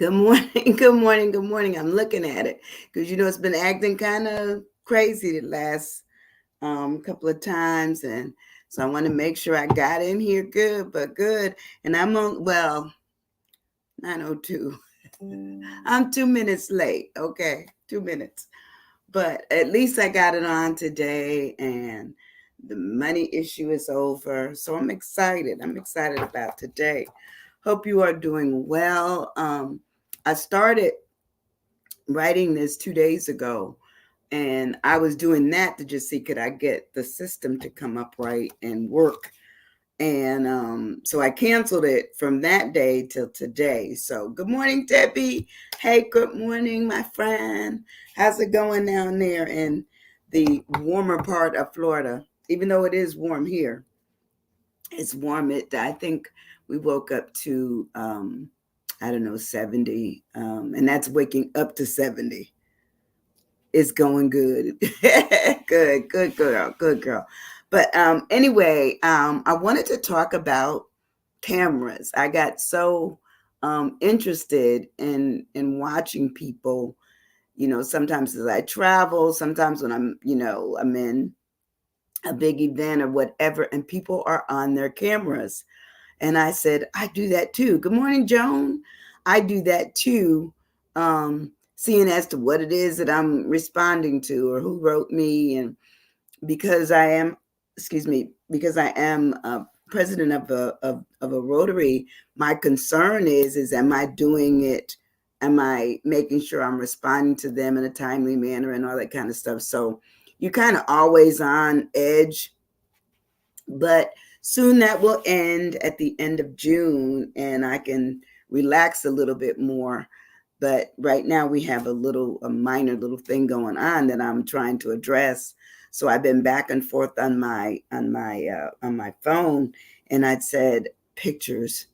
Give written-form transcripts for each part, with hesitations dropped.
Good morning, good morning, good morning. I'm looking at it because it's been acting kind of crazy the last couple of times, and so I want to make sure I got in here good, but good. And I'm on 9:02. I'm 2 minutes late. Okay, 2 minutes, but at least I got it on today, and the money issue is over. So I'm excited. I'm excited about today. Hope you are doing well. I started writing this 2 days ago, and I was doing that to just see could I get the system to come up right and work. And so I canceled it from that day till today. So good morning, Debbie. Hey, good morning, my friend. How's it going down there in the warmer part of Florida? Even though it is warm here, it's warm. I think we woke up to I don't know, 70, and that's waking up to 70. It's going good. Good girl, good girl. But anyway, I wanted to talk about cameras. I got so interested in watching people. Sometimes as I travel, sometimes when I'm in a big event or whatever, and people are on their cameras. And I said, I do that too. Good morning, Joan. I do that too. Seeing as to what it is that I'm responding to or who wrote me. And because I am, because I am president of a Rotary, my concern is am I doing it? Am I making sure I'm responding to them in a timely manner and all that kind of stuff? So you're kind of always on edge, but soon that will end at the end of June and I can relax a little bit more. But right now we have a minor little thing going on that I'm trying to address. So I've been back and forth on my phone, and I'd said pictures.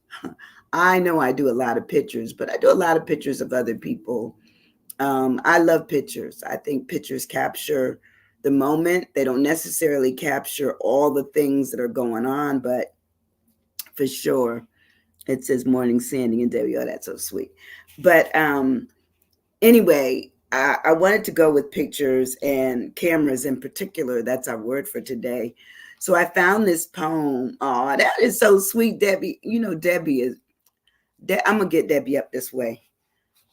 I know I do a lot of pictures, but I do a lot of pictures of other people. I love pictures. I think pictures capture the moment. They don't necessarily capture all the things that are going on, but for sure, it says morning Sandy and Debbie. Oh, that's so sweet. But anyway, I wanted to go with pictures and cameras in particular. That's our word for today. So I found this poem. Oh, that is so sweet, Debbie. Debbie is. I'm gonna get Debbie up this way.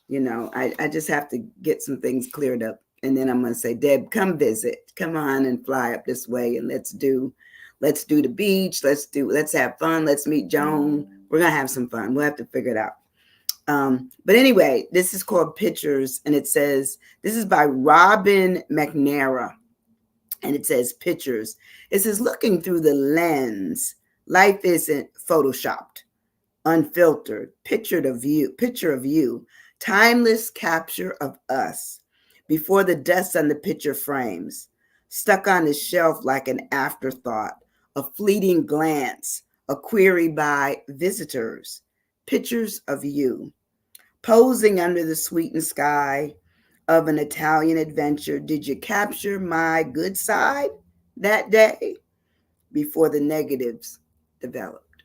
I just have to get some things cleared up. And then I'm going to say, Deb, come visit. Come on and fly up this way and let's do the beach. Let's have fun. Let's meet Joan. We're going to have some fun. We'll have to figure it out. But anyway, this is called Pictures, and it says, this is by Robin McNamara, and it says Pictures. It says, looking through the lens, life isn't photoshopped, unfiltered, picture of you, timeless capture of us, before the dust on the picture frames, stuck on the shelf like an afterthought, a fleeting glance, a query by visitors, pictures of you, posing under the sweetened sky of an Italian adventure. Did you capture my good side that day before the negatives developed?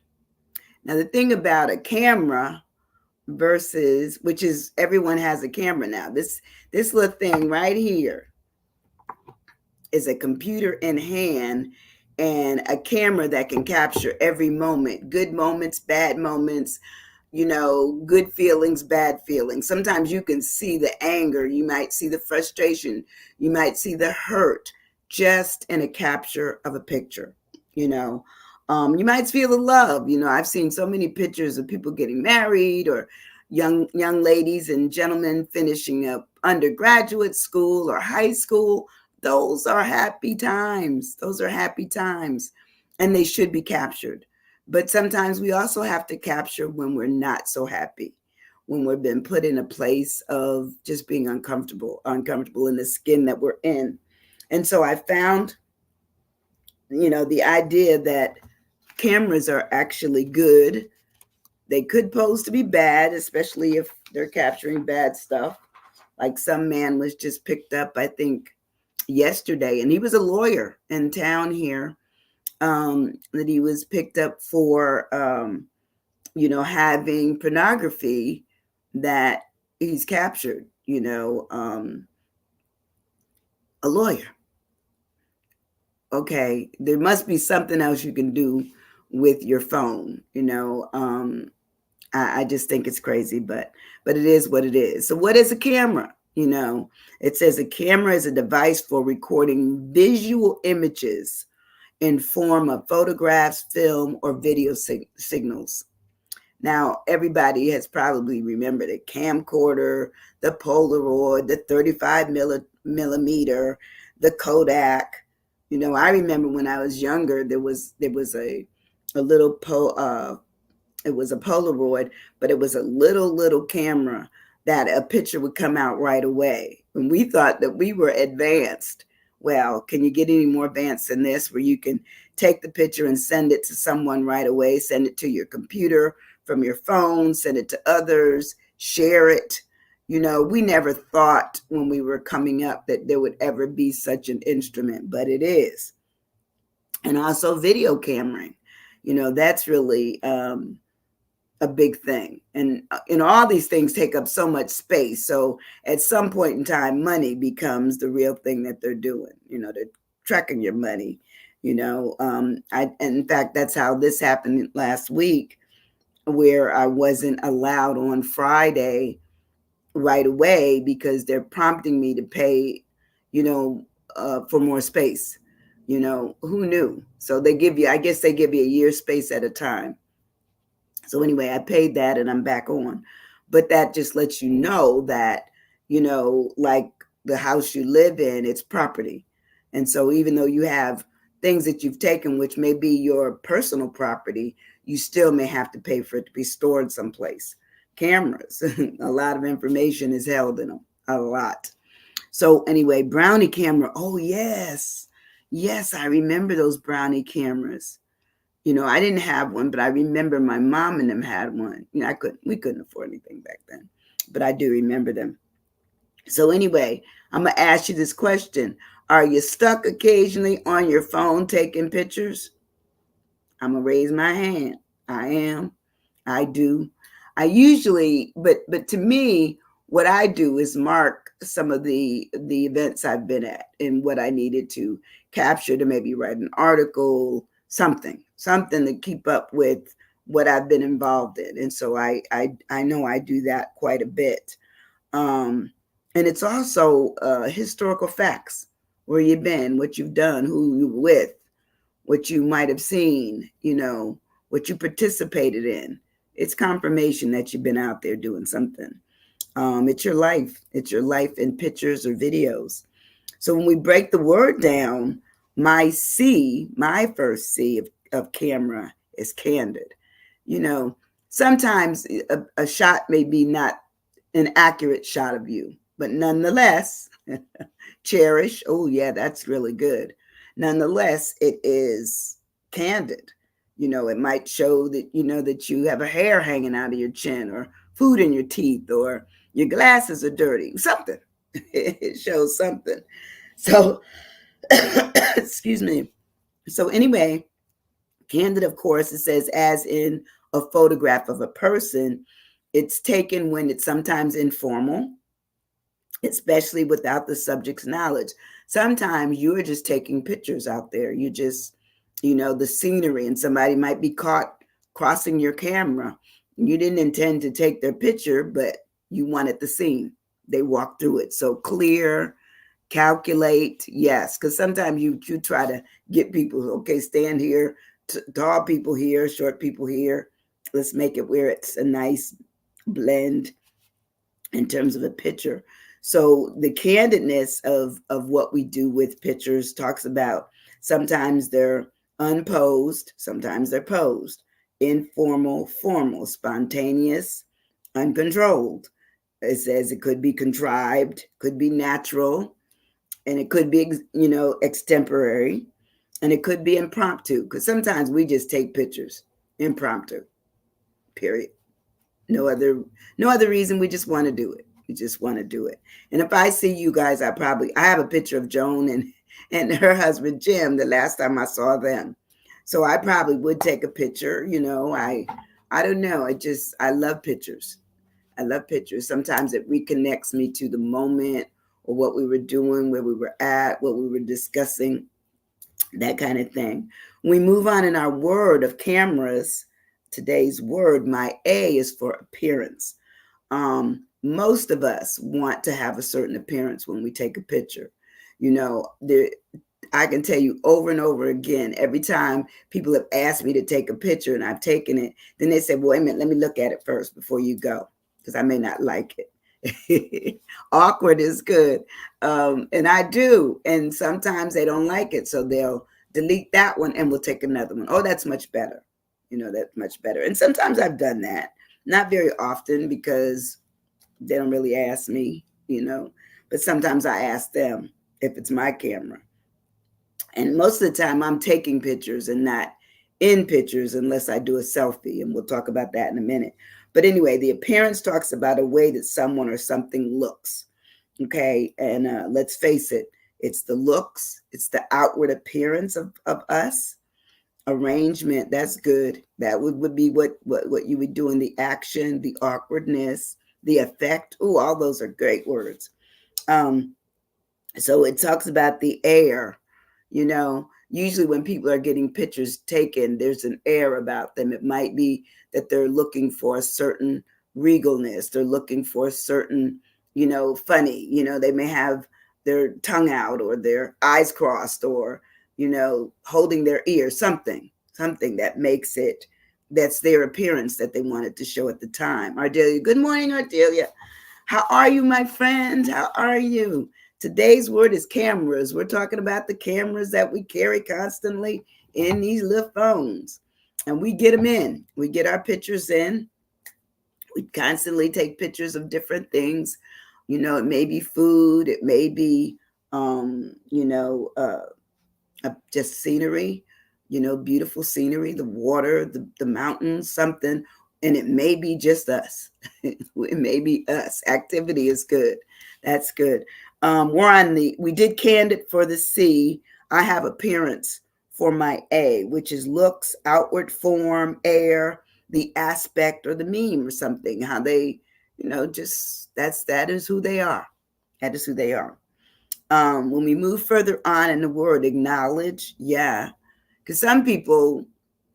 Now, the thing about a camera versus, which is everyone has a camera now. This little thing right here is a computer in hand and a camera that can capture every moment, good moments, bad moments, good feelings, bad feelings. Sometimes you can see the anger, you might see the frustration, you might see the hurt just in a capture of a picture, you know. You might feel the love. I've seen so many pictures of people getting married or young ladies and gentlemen finishing up undergraduate school or high school. Those are happy times. Those are happy times, and they should be captured. But sometimes we also have to capture when we're not so happy, when we've been put in a place of just being uncomfortable in the skin that we're in. And so I found, the idea that cameras are actually good. They could pose to be bad, especially if they're capturing bad stuff. Like some man was just picked up, I think, yesterday, and he was a lawyer in town here, that he was picked up for, having pornography that he's captured, a lawyer. Okay, there must be something else you can do with your phone. I just think it's crazy, but it is what it is. So what is a camera? It says a camera is a device for recording visual images in form of photographs, film, or video signals. Now, everybody has probably remembered a camcorder, the Polaroid, the 35 millimeter, the Kodak. I remember when I was younger, there was a little it was a Polaroid, but it was a little camera that a picture would come out right away. And we thought that we were advanced. Well, can you get any more advanced than this, where you can take the picture and send it to someone right away, send it to your computer from your phone, send it to others, share it. We never thought when we were coming up that there would ever be such an instrument, but it is. And also video cameraing, that's really a big thing. And all these things take up so much space. So at some point in time, money becomes the real thing that they're doing. They're tracking your money. In fact, that's how this happened last week, where I wasn't allowed on Friday right away because they're prompting me to pay, for more space. Who knew? So I guess they give you a year's space at a time. So anyway, I paid that and I'm back on. But that just lets you know that, like the house you live in, it's property. And so even though you have things that you've taken, which may be your personal property, you still may have to pay for it to be stored someplace. Cameras, a lot of information is held in them, a lot. So anyway, Brownie camera. Oh, yes. Yes, I remember those Brownie cameras. I didn't have one, but I remember my mom and them had one. We couldn't afford anything back then, but I do remember them. So anyway, I'm going to ask you this question. Are you stuck occasionally on your phone taking pictures? I'm going to raise my hand. I am. I do. I usually, but to me, what I do is mark some of the events I've been at and what I needed to capture to maybe write an article, something to keep up with what I've been involved in. And so I know I do that quite a bit. And it's also historical facts, where you've been, what you've done, who you were with, what you might have seen, what you participated in. It's confirmation that you've been out there doing something. It's your life. It's your life in pictures or videos. So when we break the word down, my first C of camera is candid. Sometimes a shot may be not an accurate shot of you, but nonetheless, cherish. Oh yeah, that's really good. Nonetheless, it is candid. It might show that, that you have a hair hanging out of your chin, or food in your teeth, or your glasses are dirty, something. It shows something. So, excuse me. So anyway, candid, of course, it says as in a photograph of a person. It's taken when it's sometimes informal, especially without the subject's knowledge. Sometimes you're just taking pictures out there. You just, the scenery, and somebody might be caught crossing your camera. You didn't intend to take their picture, but you wanted the scene. They walked through it. So clear, calculate, yes, because sometimes you try to get people, okay, stand here, tall people here, short people here. Let's make it where it's a nice blend in terms of a picture. So the candidness of what we do with pictures talks about sometimes they're unposed, sometimes they're posed, informal, formal, spontaneous, uncontrolled. It says it could be contrived, could be natural, and it could be, extemporary, and it could be impromptu, because sometimes we just take pictures impromptu, period. No other reason. We just want to do it. We just want to do it. And if I see you guys, I have a picture of Joan and her husband Jim the last time I saw them. So I probably would take a picture. I don't know. I love pictures. I love pictures. Sometimes it reconnects me to the moment or what we were doing, where we were at, what we were discussing, that kind of thing. We move on in our word of cameras. Today's word, my A, is for appearance. Most of us want to have a certain appearance when we take a picture. You know, I can tell you over and over again, every time people have asked me to take a picture and I've taken it, then they say, well, wait a minute, let me look at it first before you go, because I may not like it. Awkward is good. And I do. And sometimes they don't like it. So they'll delete that one and we'll take another one. Oh, that's much better. You know, that's much better. And sometimes I've done that. Not very often because they don't really ask me, you know, but sometimes I ask them if it's my camera. And most of the time I'm taking pictures and not in pictures unless I do a selfie. And we'll talk about that in a minute. But anyway, the appearance talks about a way that someone or something looks. Okay. And let's face it, it's the looks, it's the outward appearance of us. Arrangement, that's good. That would be what you would do in the action, the awkwardness, the effect. Oh, all those are great words. So it talks about the air. You know, usually when people are getting pictures taken, there's an air about them. It might be that they're looking for a certain regalness. They're looking for a certain, you know, funny. You know, they may have their tongue out or their eyes crossed or, you know, holding their ear, something that makes it, that's their appearance that they wanted to show at the time. Ardelia, good morning, Ardelia. How are you, my friend? How are you? Today's word is cameras. We're talking about the cameras that we carry constantly in these little phones. And we get them in. We get our pictures in. We constantly take pictures of different things. You know, it may be food. It may be, just scenery, you know, beautiful scenery, the water, the mountains, something. And it may be just us. It may be us. Activity is good. That's good. We did candid for the C. I have appearance for my A, which is looks, outward form, air, the aspect or the meme or something, how they, you know, just that is who they are. That is who they are. When we move further on in the word acknowledge, yeah, because some people,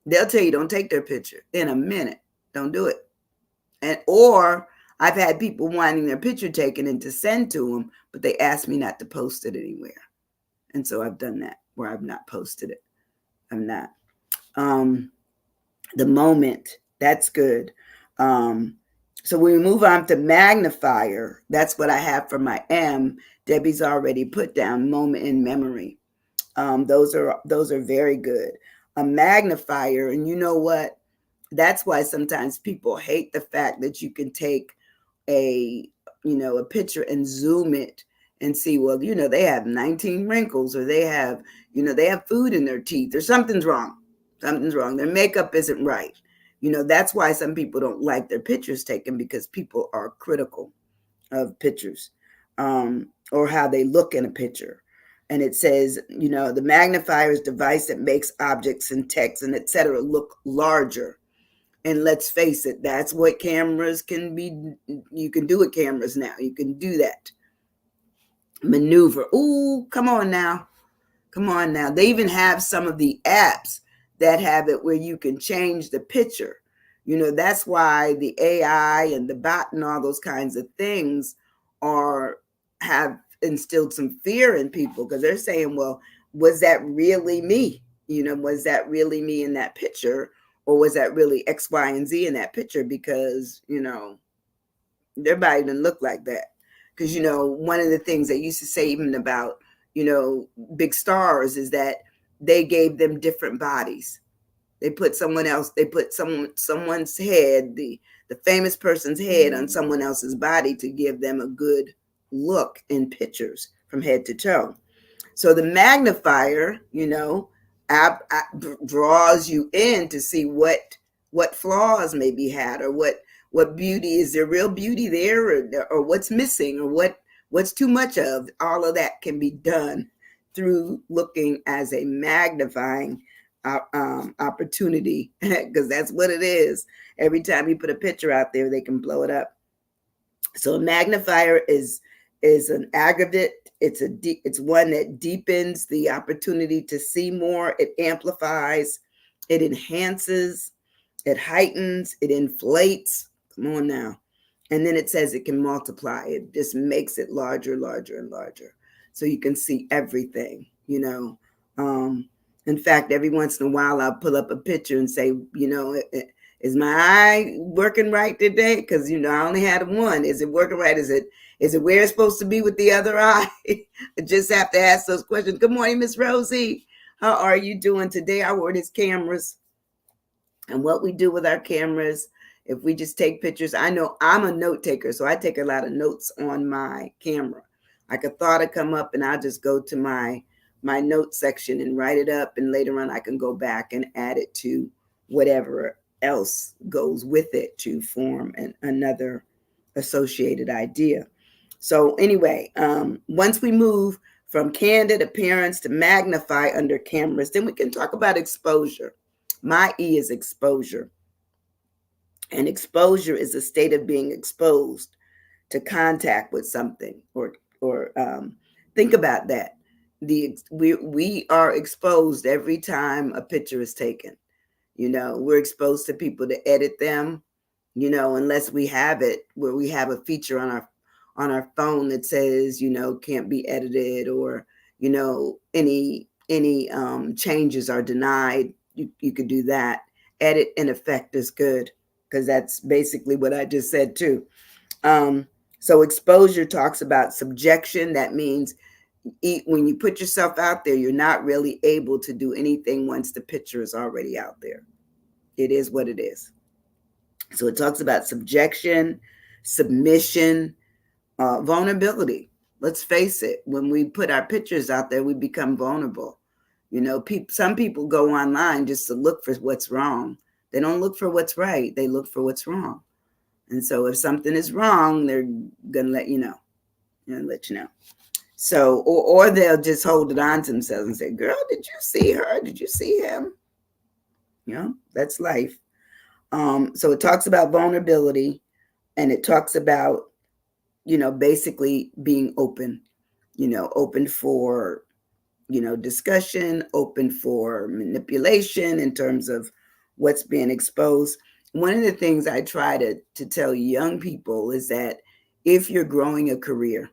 they'll tell you don't take their picture in a minute. Don't do it. Or I've had people wanting their picture taken and to send to them, but they asked me not to post it anywhere. And so I've done that where I've not posted it. I'm not. The moment, that's good. So when we move on to magnifier, that's what I have for my M. Debbie's already put down moment in memory. Those are very good. A magnifier, and you know what? That's why sometimes people hate the fact that you can take a picture and zoom it and see, well, you know, they have 19 wrinkles or they have food in their teeth or something's wrong. Their makeup isn't right. You know, that's why some people don't like their pictures taken, because people are critical of pictures, or how they look in a picture. And it says, you know, the magnifier is a device that makes objects and text and etc. look larger. And let's face it, that's what cameras can be. You can do with cameras now. You can do that. Maneuver. Ooh, come on now. Come on now. They even have some of the apps that have it where you can change the picture. You know, that's why the AI and the bot and all those kinds of things have instilled some fear in people, because they're saying, well, was that really me? You know, was that really me in that picture? Or was that really X, Y, and Z in that picture? Because, you know, their body didn't look like that. Because, you know, one of the things they used to say even about, you know, big stars is that they gave them different bodies. They put someone's head, the famous person's head on someone else's body to give them a good look in pictures from head to toe. So the magnifier, you know, draws you in to see what flaws may be had, or what beauty, is there real beauty there, or what's missing, or what's too much of. All of that can be done through looking as a magnifying opportunity, because that's what it is. Every time you put a picture out there, they can blow it up So a magnifier is an aggregate. It's one that deepens the opportunity to see more. It amplifies, it enhances, it heightens, it inflates. Come on now. And then it says it can multiply. It just makes it larger, larger, and larger. So you can see everything. Um, in fact, every once in a while, I'll pull up a picture and say, is my eye working right today? Because I only had one. Is it working right? Is it where it's supposed to be with the other eye? I just have to ask those questions. Good morning, Miss Rosie. How are you doing today? Our word is cameras. And what we do with our cameras, if we just take pictures, I know I'm a note taker, so I take a lot of notes on my camera. Like a thought will come up and I'll just go to my note section and write it up, and later on I can go back and add it to whatever else goes with it to form another associated idea. So anyway, once we move from candid appearance to magnify under cameras, then we can talk about exposure. My E is exposure. And exposure is a state of being exposed to contact with something, or think about that. We are exposed every time a picture is taken. We're exposed to people to edit them, unless we have it where we have a feature on our phone that says, can't be edited, or, any changes are denied. You could do that. Edit in effect is good, because that's basically what I just said too. So exposure talks about subjection. That means when you put yourself out there, you're not really able to do anything once the picture is already out there. It is what it is. So it talks about subjection, submission, vulnerability. Let's face it, when we put our pictures out there, we become vulnerable. Some people go online just to look for what's wrong. They don't look for what's right. They look for what's wrong. And so if something is wrong, they're going to let you know. So, or they'll just hold it on to themselves and say, girl, did you see her? Did you see him? That's life. So it talks about vulnerability, and it talks about, basically being open, open for, discussion, open for manipulation in terms of what's being exposed. One of the things I try to tell young people is that if you're growing a career,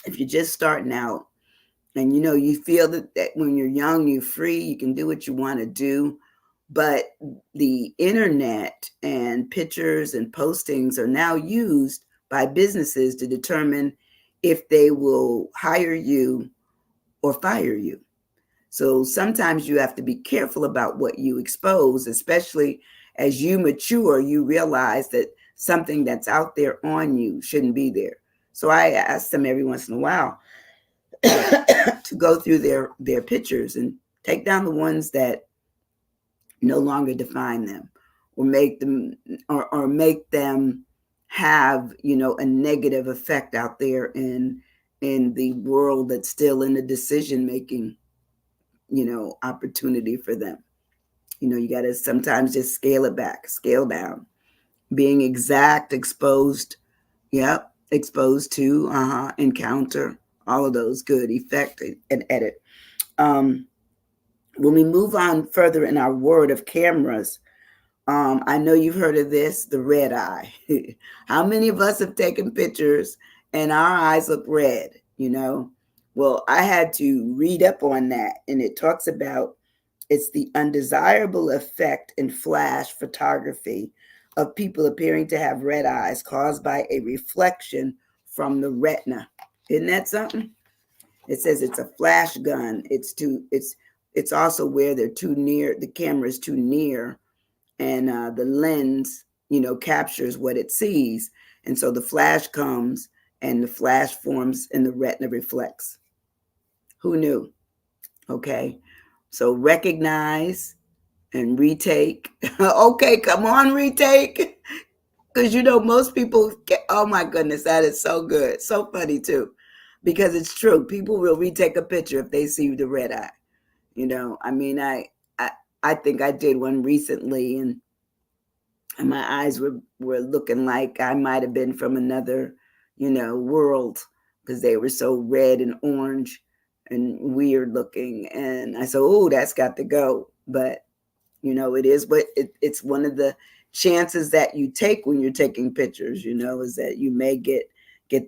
if you're just starting out, and you feel that when you're young, you're free, you can do what you want to do, but the internet and pictures and postings are now used by businesses to determine if they will hire you or fire you. So sometimes you have to be careful about what you expose, especially as you mature. You realize that something that's out there on you shouldn't be there. So I ask them every once in a while to go through their pictures and take down the ones that no longer define them, or make them have a negative effect out there in the world that's still in the decision making opportunity for them. You got to sometimes just scale it back, scale down. Being exact, exposed, exposed to, encounter, all of those, good, effect, and edit. When we move on further in our word of cameras, I know you've heard of this, the red eye. How many of us have taken pictures and our eyes look red? Well, I had to read up on that, and it talks about it's the undesirable effect in flash photography of people appearing to have red eyes caused by a reflection from the retina. Isn't that something? It says it's a flash gun. It's also where they're too near, the camera is too near, and the lens, captures what it sees. And so the flash comes and the flash forms and the retina reflects. Who knew? Okay. So recognize and retake. Okay, come on, retake. Because most people oh my goodness, that is so good. So funny too. Because it's true. People will retake a picture if they see the red eye. I think I did one recently, and and my eyes were looking like I might have been from another, world, because they were so red and orange and weird looking. And I said, oh, that's got to go. But it is, but it's one of the chances that you take when you're taking pictures, is that you may get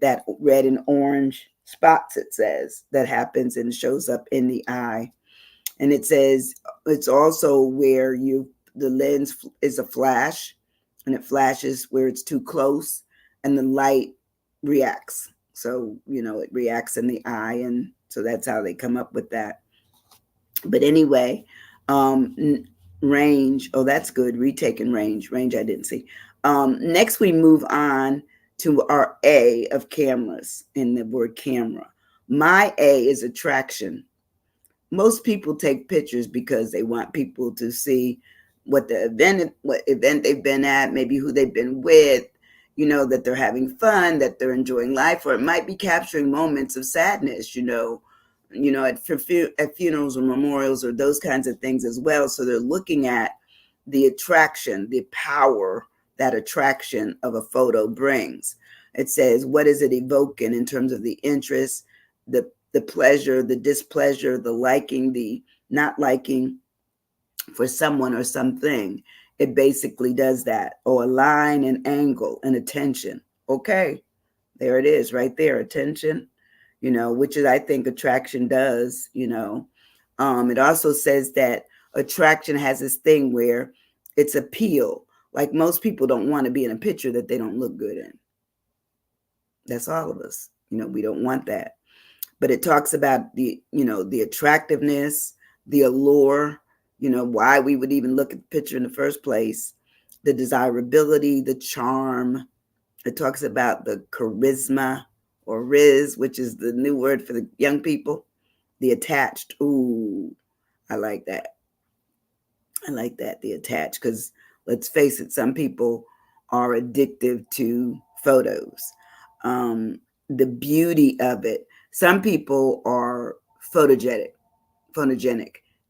that red and orange spots, it says, that happens and shows up in the eye. And it says it's also where the lens is a flash, and it flashes where it's too close, and the light reacts. So it reacts in the eye, and so that's how they come up with that. But anyway, range. Oh, that's good. Retaking range. Range I didn't see. Next, we move on to our A of cameras in the word camera. My A is attraction. Most people take pictures because they want people to see what event they've been at, maybe who they've been with, that they're having fun, that they're enjoying life, or it might be capturing moments of sadness, at funerals or memorials or those kinds of things as well. So they're looking at the attraction, the power that attraction of a photo brings. It says, what is it evoking in terms of the interest, the pleasure, the displeasure, the liking, the not liking for someone or something. It basically does that. Or a line, an angle, an attention. Okay, there it is right there, attention, which is, I think, attraction does, It also says that attraction has this thing where it's appeal. Like most people don't want to be in a picture that they don't look good in. That's all of us. We don't want that. But it talks about the attractiveness, the allure, why we would even look at the picture in the first place, the desirability, the charm. It talks about the charisma or riz, which is the new word for the young people, the attached. Ooh, I like that. I like that, the attached, because let's face it, some people are addictive to photos. The beauty of it. Some people are photogenic,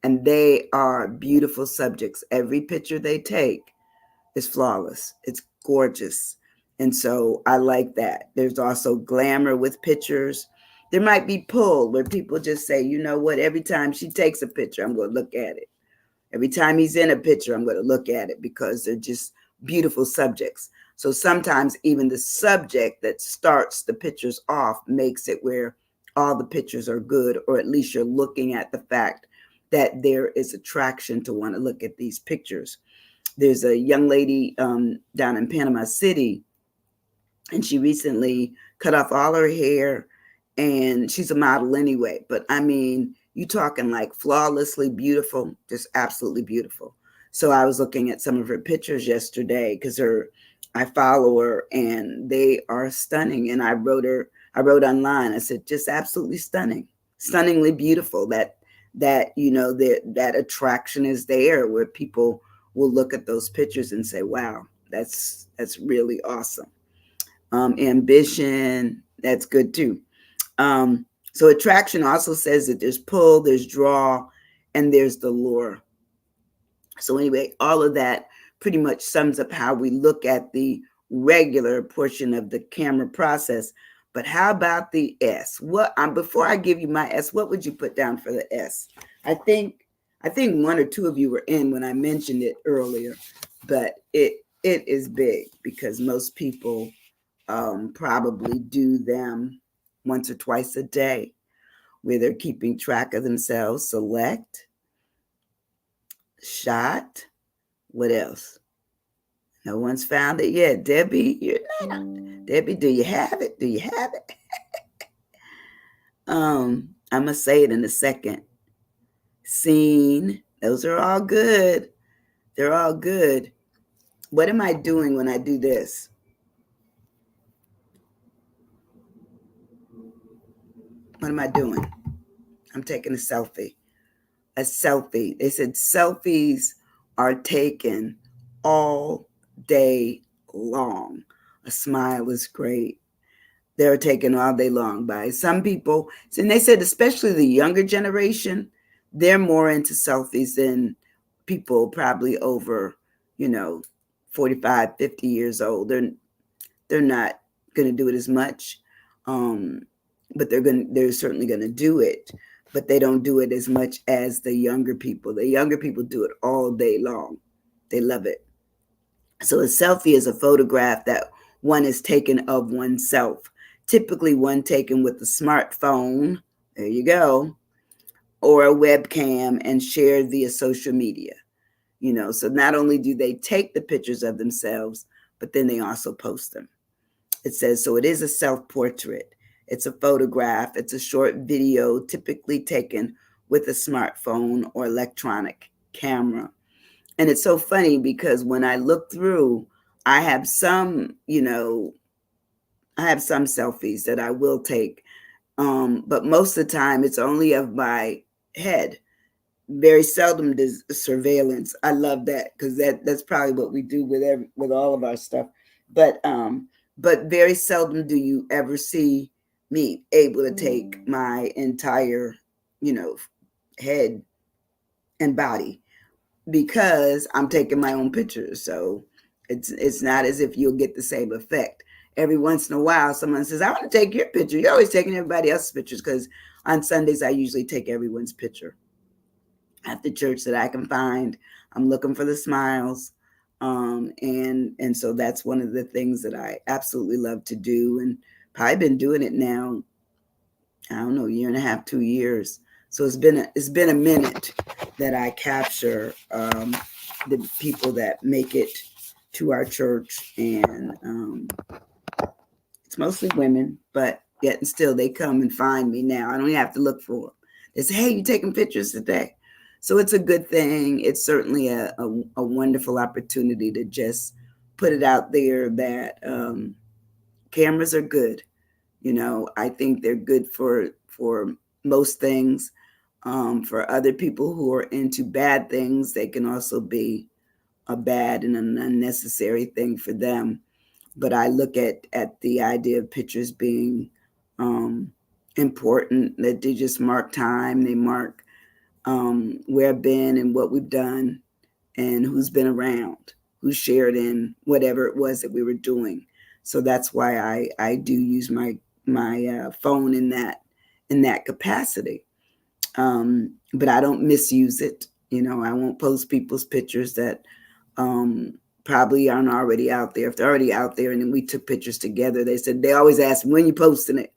and they are beautiful subjects. Every picture they take is flawless. It's gorgeous. And so I like that. There's also glamour with pictures. There might be pull where people just say, you know what, every time she takes a picture, I'm going to look at it. Every time he's in a picture, I'm going to look at it, because they're just beautiful subjects. So sometimes even the subject that starts the pictures off makes it where all the pictures are good, or at least you're looking at the fact that there is attraction to want to look at these pictures. There's a young lady down in Panama City, and she recently cut off all her hair, and she's a model anyway. But I mean, you talking like flawlessly beautiful, just absolutely beautiful. So I was looking at some of her pictures yesterday, because I follow her, and they are stunning. And I wrote online, I said, just absolutely stunning, stunningly beautiful. That attraction is there, where people will look at those pictures and say, wow, that's really awesome. Ambition, that's good too. So attraction also says that there's pull, there's draw, and there's the lure. So anyway, all of that pretty much sums up how we look at the regular portion of the camera process. But how about the S? Before I give you my S, what would you put down for the S? I think one or two of you were in when I mentioned it earlier, but it is big, because most people probably do them once or twice a day, where they're keeping track of themselves. Select, shot, what else? No one's found it yet. Debbie, you're not on. Debbie, do you have it? Do you have it? I'm gonna say it in a second. Scene. Those are all good. They're all good. What am I doing when I do this? What am I doing? I'm taking a selfie. A selfie. They said selfies are taken all day long. A smile is great. They're taken all day long by some people. And they said, especially the younger generation, they're more into selfies than people probably over, 45, 50 years old. They're not going to do it as much, but they're certainly going to do it. But they don't do it as much as the younger people. The younger people do it all day long. They love it. So a selfie is a photograph that one is taken of oneself, typically one taken with a smartphone, there you go, or a webcam and shared via social media. So not only do they take the pictures of themselves, but then they also post them. It says, so it is a self-portrait. It's a photograph. It's a short video typically taken with a smartphone or electronic camera. And it's so funny because when I look through, I have some selfies that I will take. But most of the time it's only of my head. Very seldom does surveillance. I love that because that's probably what we do with all of our stuff. But very seldom do you ever see me able to take my entire, head and body, because I'm taking my own pictures. So it's not as if you'll get the same effect. Every once in a while, someone says, I want to take your picture. You're always taking everybody else's pictures, because on Sundays, I usually take everyone's picture at the church that I can find. I'm looking for the smiles. And so that's one of the things that I absolutely love to do. And probably been doing it now, I don't know, 1.5, 2 years. So it's been a minute that I capture the people that make it to our church. And it's mostly women, but yet and still they come and find me now. I don't even have to look for them. They say, hey, you taking pictures today? So it's a good thing. It's certainly a wonderful opportunity to just put it out there that cameras are good. I think they're good for most things. For other people who are into bad things, they can also be a bad and an unnecessary thing for them. But I look at the idea of pictures being important, that they just mark time, they mark where I've been and what we've done and who's been around, who shared in whatever it was that we were doing. So that's why I do use my phone in that capacity. But I don't misuse it. I won't post people's pictures that probably aren't already out there. If they're already out there and then we took pictures together, they always ask me, when you posting it.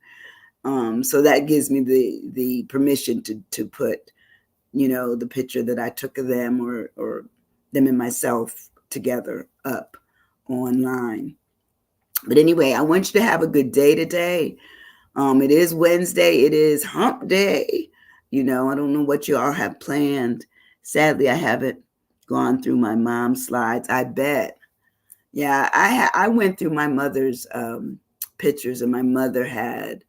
So that gives me the permission to put, the picture that I took of them or them and myself together up online. But anyway, I want you to have a good day today. It is Wednesday. It is hump day. I don't know what you all have planned. Sadly, I haven't gone through my mom's slides. I bet. Yeah, I went through my mother's pictures, and my mother had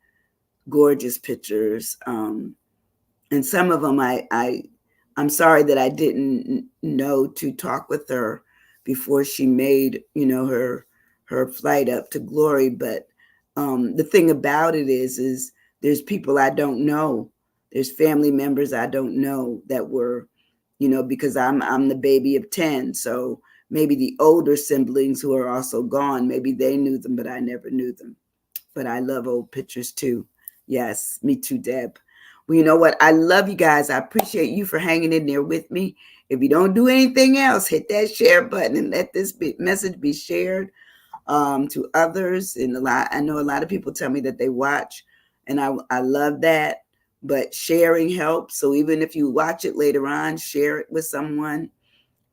gorgeous pictures. And some of them I'm sorry that I didn't know to talk with her before she made, her flight up to glory. But the thing about it is there's people I don't know. There's family members I don't know that were, because I'm the baby of 10. So maybe the older siblings who are also gone, maybe they knew them, but I never knew them. But I love old pictures too. Yes, me too, Deb. Well, you know what? I love you guys. I appreciate you for hanging in there with me. If you don't do anything else, hit that share button and let this message be shared to others. And I know a lot of people tell me that they watch, and I love that. But sharing helps. So even if you watch it later on, share it with someone.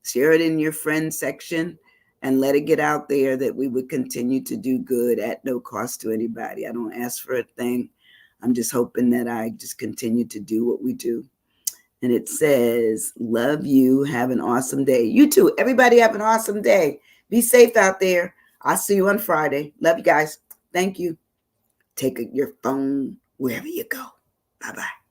Share it in your friends section and let it get out there that we would continue to do good at no cost to anybody. I don't ask for a thing. I'm just hoping that I just continue to do what we do. And it says, love you. Have an awesome day. You too. Everybody have an awesome day. Be safe out there. I'll see you on Friday. Love you guys. Thank you. Take your phone wherever you go. Bye-bye.